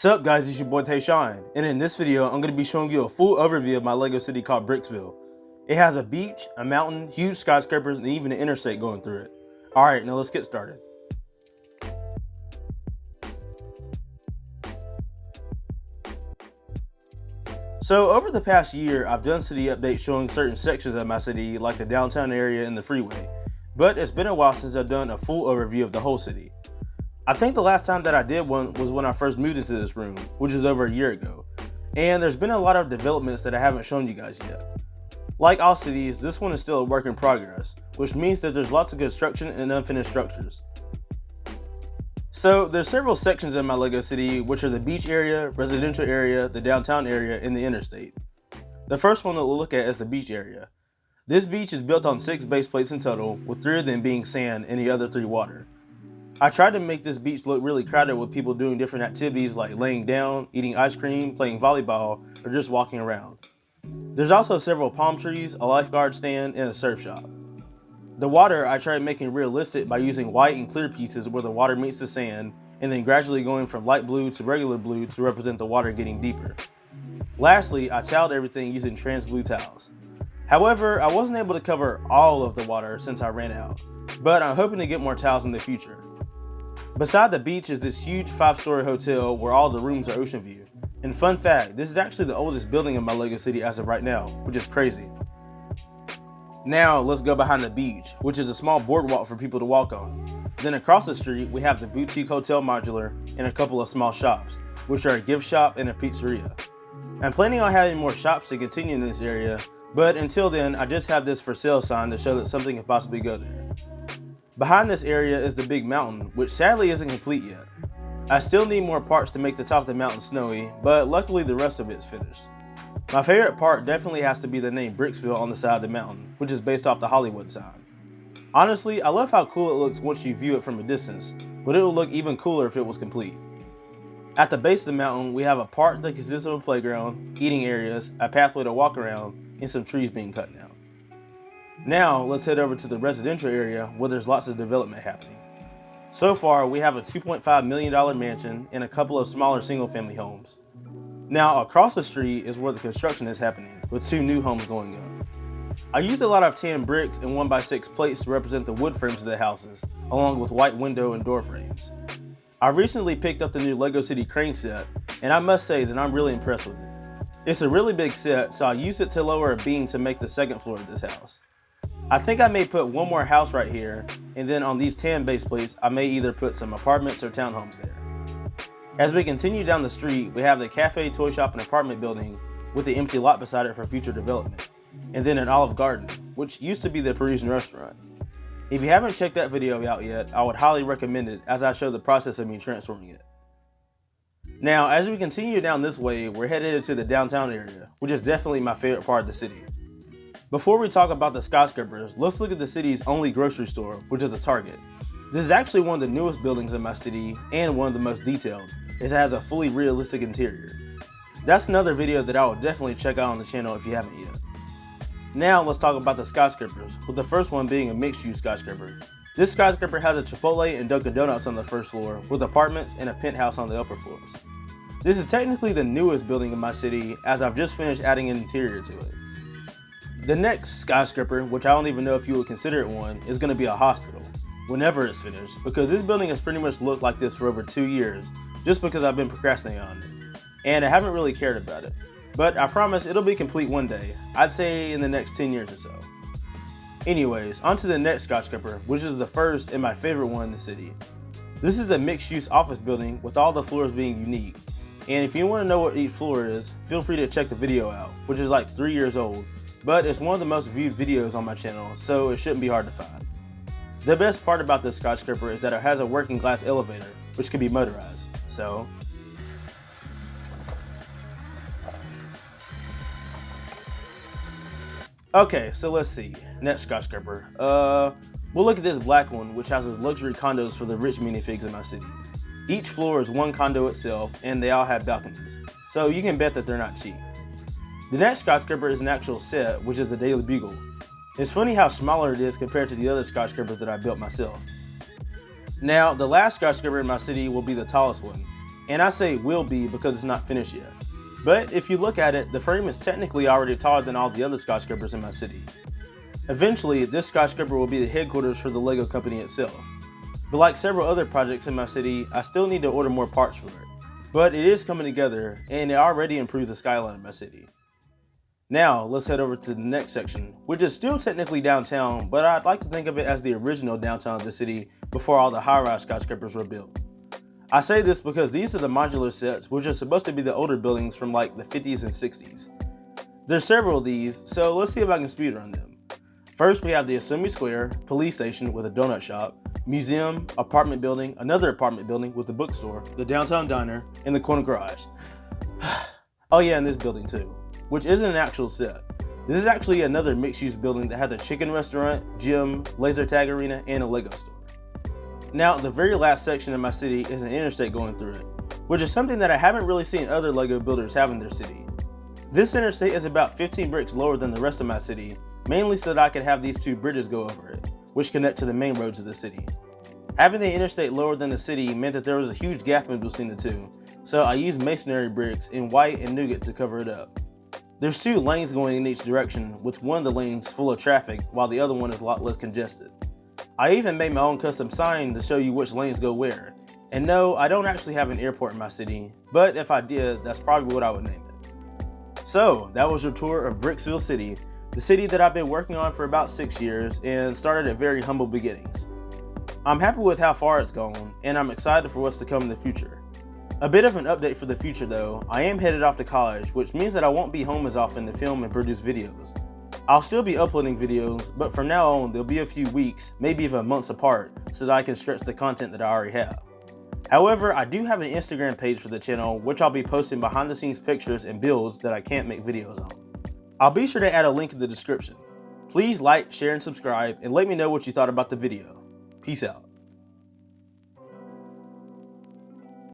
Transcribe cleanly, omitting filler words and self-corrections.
Sup guys, it's your boy Tayshawn, and in this video I'm going to be showing you a full overview of my LEGO city called Bricksville. It has a beach, a mountain, huge skyscrapers, and even an interstate going through it. Alright, now let's get started. So over the past year, I've done city updates showing certain sections of my city like the downtown area and the freeway, but it's been a while since I've done a full overview of the whole city. I think the last time that I did one was when I first moved into this room, which is over a year ago. And there's been a lot of developments that I haven't shown you guys yet. Like all cities, this one is still a work in progress, which means that there's lots of construction and unfinished structures. So there's several sections in my LEGO city, which are the beach area, residential area, the downtown area, and the interstate. The first one that we'll look at is the beach area. This beach is built on 6 base plates in total, with 3 of them being sand and the other 3 water. I tried to make this beach look really crowded with people doing different activities like laying down, eating ice cream, playing volleyball, or just walking around. There's also several palm trees, a lifeguard stand, and a surf shop. The water I tried making realistic by using white and clear pieces where the water meets the sand, and then gradually going from light blue to regular blue to represent the water getting deeper. Lastly, I tiled everything using trans blue tiles. However, I wasn't able to cover all of the water since I ran out, but I'm hoping to get more tiles in the future. Beside the beach is this huge 5-story hotel where all the rooms are ocean view. And fun fact, this is actually the oldest building in my LEGO city as of right now, which is crazy. Now let's go behind the beach, which is a small boardwalk for people to walk on. Then across the street we have the boutique hotel modular and a couple of small shops, which are a gift shop and a pizzeria. I'm planning on having more shops to continue in this area, but until then I just have this for sale sign to show that something can possibly go there. Behind this area is the big mountain, which sadly isn't complete yet. I still need more parts to make the top of the mountain snowy, but luckily the rest of it's finished. My favorite part definitely has to be the name Bricksville on the side of the mountain, which is based off the Hollywood sign. Honestly, I love how cool it looks once you view it from a distance, but it would look even cooler if it was complete. At the base of the mountain, we have a park that consists of a playground, eating areas, a pathway to walk around, and some trees being cut down. Now, let's head over to the residential area where there's lots of development happening. So far, we have a $2.5 million mansion and a couple of smaller single-family homes. Now, across the street is where the construction is happening, with 2 new homes going up. I used a lot of tan bricks and 1x6 plates to represent the wood frames of the houses, along with white window and door frames. I recently picked up the new LEGO City crane set, and I must say that I'm really impressed with it. It's a really big set, so I used it to lower a beam to make the 2nd floor of this house. I think I may put one more house right here, and then on these tan base plates, I may either put some apartments or townhomes there. As we continue down the street, we have the cafe, toy shop, and apartment building with the empty lot beside it for future development, and then an Olive Garden, which used to be the Parisian restaurant. If you haven't checked that video out yet, I would highly recommend it as I show the process of me transforming it. Now, as we continue down this way, we're headed into the downtown area, which is definitely my favorite part of the city. Before we talk about the skyscrapers, let's look at the city's only grocery store, which is a Target. This is actually one of the newest buildings in my city and one of the most detailed, as it has a fully realistic interior. That's another video that I will definitely check out on the channel if you haven't yet. Now let's talk about the skyscrapers, with the first one being a mixed-use skyscraper. This skyscraper has a Chipotle and Dunkin' Donuts on the first floor, with apartments and a penthouse on the upper floors. This is technically the newest building in my city, as I've just finished adding an interior to it. The next skyscraper, which I don't even know if you would consider it one, is going to be a hospital, whenever it's finished, because this building has pretty much looked like this for over 2 years, just because I've been procrastinating on it, and I haven't really cared about it. But I promise it'll be complete one day, I'd say in the next 10 years or so. Anyways, on to the next skyscraper, which is the first and my favorite one in the city. This is a mixed-use office building with all the floors being unique, and if you want to know what each floor is, feel free to check the video out, which is like 3 years old. But it's one of the most viewed videos on my channel, so it shouldn't be hard to find. The best part about this skyscraper is that it has a working glass elevator, which can be motorized, so... Okay, so let's see. Next skyscraper. We'll look at this black one, which houses luxury condos for the rich minifigs in my city. Each floor is one condo itself, and they all have balconies, so you can bet that they're not cheap. The next skyscraper is an actual set, which is the Daily Bugle. It's funny how smaller it is compared to the other skyscrapers that I built myself. Now, the last skyscraper in my city will be the tallest one, And I say will be because it's not finished yet. But if you look at it, the frame is technically already taller than all the other skyscrapers in my city. Eventually, this skyscraper will be the headquarters for the LEGO company itself. But like several other projects in my city, I still need to order more parts for it. But it is coming together, and it already improved the skyline of my city. Now, let's head over to the next section, which is still technically downtown, but I'd like to think of it as the original downtown of the city before all the high-rise skyscrapers were built. I say this because these are the modular sets, which are supposed to be the older buildings from like the 50s and 60s. There's several of these, so let's see if I can speedrun them. First, we have the Assembly Square, police station with a donut shop, museum, apartment building, another apartment building with a bookstore, the downtown diner, and the corner garage. Oh yeah, and this building too, which isn't an actual set. This is actually another mixed-use building that has a chicken restaurant, gym, laser tag arena, and a Lego store. Now, the very last section of my city is an interstate going through it, which is something that I haven't really seen other LEGO builders have in their city. This interstate is about 15 bricks lower than the rest of my city, mainly so that I could have these two bridges go over it, which connect to the main roads of the city. Having the interstate lower than the city meant that there was a huge gap in between the two, so I used masonry bricks in white and nougat to cover it up. There's two lanes going in each direction, with one of the lanes full of traffic while the other one is a lot less congested. I even made my own custom sign to show you which lanes go where. And no, I don't actually have an airport in my city, but if I did, that's probably what I would name it. So, that was your tour of Bricksville City, the city that I've been working on for about 6 years and started at very humble beginnings. I'm happy with how far it's gone, and I'm excited for what's to come in the future. A bit of an update for the future though, I am headed off to college, which means that I won't be home as often to film and produce videos. I'll still be uploading videos, but from now on they'll be a few weeks, maybe even months apart, so that I can stretch the content that I already have. However, I do have an Instagram page for the channel, which I'll be posting behind the scenes pictures and builds that I can't make videos on. I'll be sure to add a link in the description. Please like, share, and subscribe, and let me know what you thought about the video. Peace out.